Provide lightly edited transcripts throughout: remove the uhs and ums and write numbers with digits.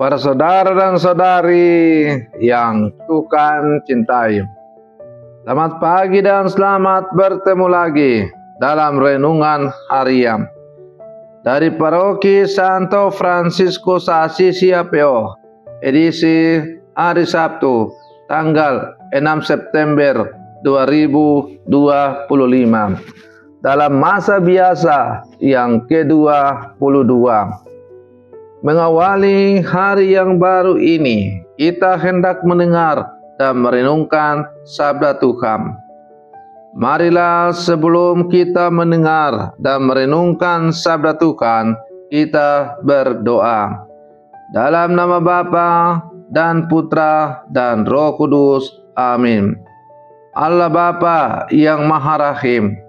Para saudara dan saudari yang Tuhan cintai, selamat pagi dan selamat bertemu lagi dalam renungan harian dari Paroki Santo Fransiskus Assisi APO, edisi hari Sabtu, tanggal 6 September 2025, dalam masa biasa yang ke-22. Mengawali hari yang baru ini, kita hendak mendengar dan merenungkan sabda Tuhan. Marilah sebelum kita mendengar dan merenungkan sabda Tuhan, kita berdoa. Dalam nama Bapa dan Putra dan Roh Kudus. Amin. Allah Bapa yang Maha Rahim,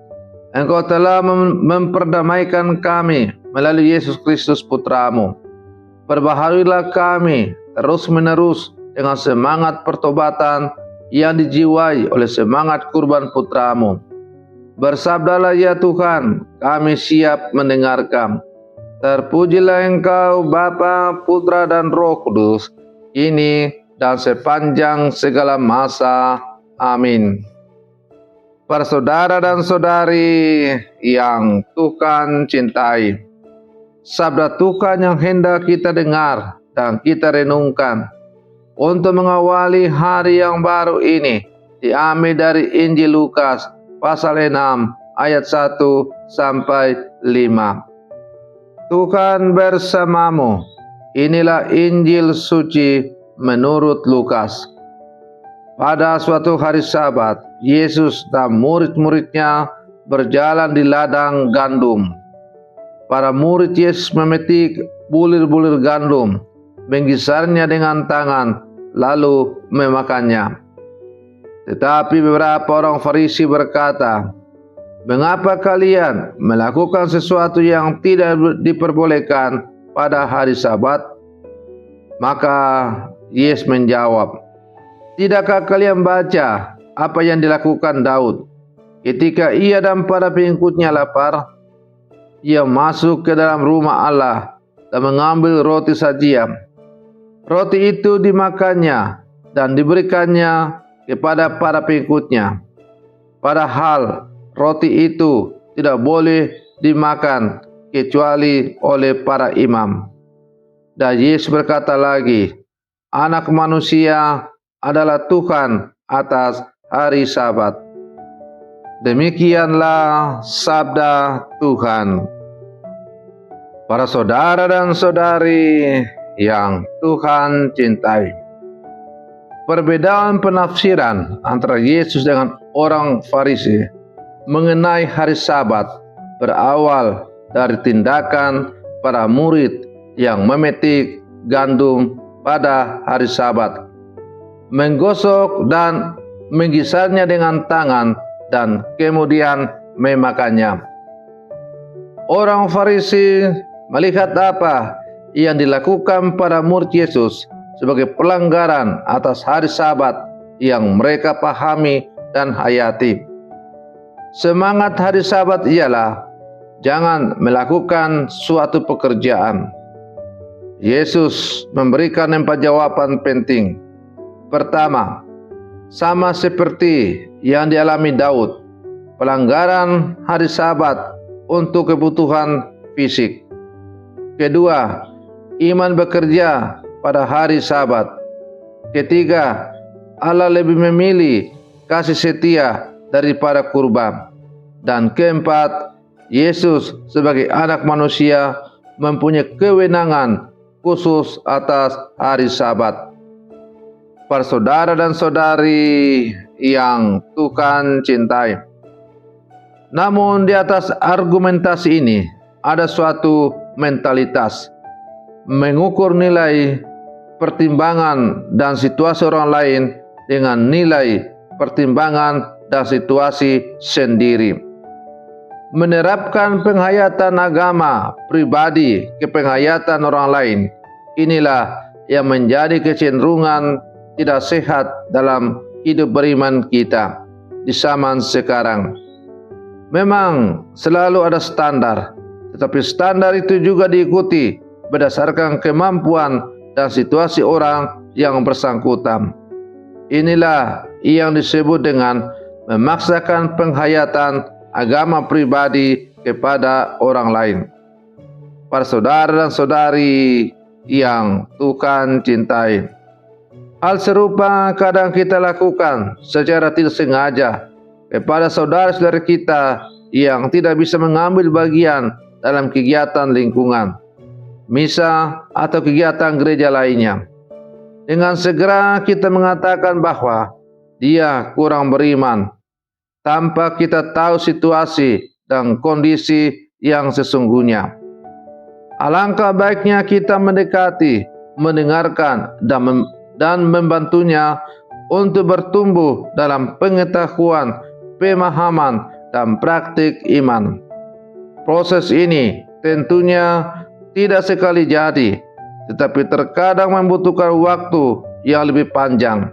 Engkau telah memperdamaikan kami melalui Yesus Kristus Putramu. Perbaharuilah kami terus-menerus dengan semangat pertobatan yang dijiwai oleh semangat kurban Putramu. Bersabdalah ya Tuhan, kami siap mendengarkan. Terpujilah Engkau Bapa, Putra dan Roh Kudus, kini dan sepanjang segala masa. Amin. Para saudara dan saudari yang Tuhan cintai, sabda Tuhan yang hendak kita dengar dan kita renungkan untuk mengawali hari yang baru ini diambil dari Injil Lukas pasal 6 ayat 1 sampai 5. Tuhan bersamamu. Inilah Injil suci menurut Lukas. Pada suatu hari Sabat, Yesus dan murid-muridnya berjalan di ladang gandum. Para murid Yesus memetik bulir-bulir gandum, menggisarnya dengan tangan, lalu memakannya. Tetapi beberapa orang Farisi berkata, "Mengapa kalian melakukan sesuatu yang tidak diperbolehkan pada hari Sabat?" Maka Yesus menjawab, "Tidakkah kalian baca apa yang dilakukan Daud ketika ia dan para pengikutnya lapar? Ia masuk ke dalam rumah Allah dan mengambil roti sajian. Roti itu dimakannya dan diberikannya kepada para pengikutnya. Padahal roti itu tidak boleh dimakan kecuali oleh para imam." Dan Yesus berkata lagi, "Anak manusia adalah Tuhan atas hari Sabat." Demikianlah sabda Tuhan. Para saudara dan saudari yang Tuhan cintai, perbedaan penafsiran antara Yesus dengan orang Farisi mengenai hari Sabat berawal dari tindakan para murid yang memetik gandum pada hari Sabat, menggosok dan menggisarnya dengan tangan dan kemudian memakannya. Orang Farisi melihat apa yang dilakukan para murid Yesus sebagai pelanggaran atas hari Sabat yang mereka pahami dan hayati. Semangat hari Sabat ialah jangan melakukan suatu pekerjaan. Yesus memberikan 4 jawaban penting. Pertama, sama seperti yang dialami Daud, pelanggaran hari Sabat untuk kebutuhan fisik. Kedua, iman bekerja pada hari Sabat. Ketiga, Allah lebih memilih kasih setia daripada kurban. Dan keempat, Yesus sebagai anak manusia mempunyai kewenangan khusus atas hari Sabat. Para saudara dan saudari yang Tuhan cintai, namun di atas argumentasi ini ada suatu mentalitas mengukur nilai pertimbangan dan situasi orang lain dengan nilai pertimbangan dan situasi sendiri. Menerapkan penghayatan agama pribadi ke penghayatan orang lain, inilah yang menjadi kecenderungan tidak sehat dalam hidup beriman kita di zaman sekarang. Memang selalu ada standar, tetapi standar itu juga diikuti berdasarkan kemampuan dan situasi orang yang bersangkutan. Inilah yang disebut dengan memaksakan penghayatan agama pribadi kepada orang lain. Para saudara dan saudari yang Tuhan cintai, hal serupa kadang kita lakukan secara tidak sengaja kepada saudara-saudara kita yang tidak bisa mengambil bagian dalam kegiatan lingkungan, misa atau kegiatan gereja lainnya. Dengan segera kita mengatakan bahwa dia kurang beriman, tanpa kita tahu situasi dan kondisi yang sesungguhnya. Alangkah baiknya kita mendekati, mendengarkan, dan membantunya untuk bertumbuh dalam pengetahuan, pemahaman, dan praktik iman. Proses ini tentunya tidak sekali jadi, tetapi terkadang membutuhkan waktu yang lebih panjang.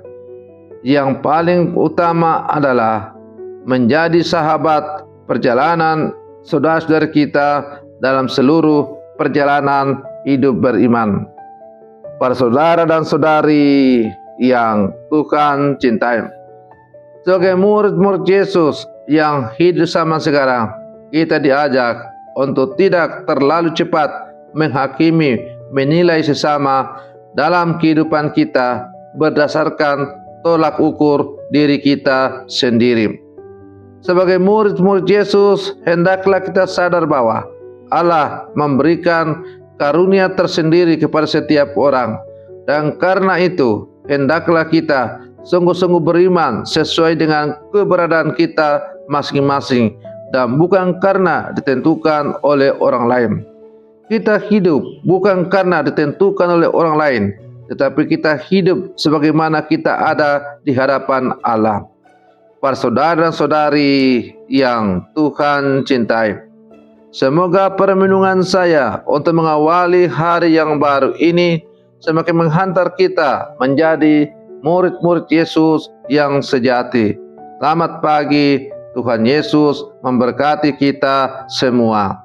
Yang paling utama adalah menjadi sahabat perjalanan saudara-saudara kita dalam seluruh perjalanan hidup beriman. Para saudara dan saudari yang Tuhan cintai, sebagai murid-murid Yesus yang hidup sama sekarang, kita diajak untuk tidak terlalu cepat menghakimi, menilai sesama dalam kehidupan kita berdasarkan tolak ukur diri kita sendiri. Sebagai murid-murid Yesus, hendaklah kita sadar bahwa Allah memberikan karunia tersendiri kepada setiap orang, dan karena itu hendaklah kita sungguh-sungguh beriman sesuai dengan keberadaan kita masing-masing, dan bukan karena ditentukan oleh orang lain. Kita hidup bukan karena ditentukan oleh orang lain, tetapi kita hidup sebagaimana kita ada di hadapan Allah. Para saudara dan saudari yang Tuhan cintai, semoga permenungan saya untuk mengawali hari yang baru ini semakin menghantar kita menjadi murid-murid Yesus yang sejati. Selamat pagi, Tuhan Yesus memberkati kita semua.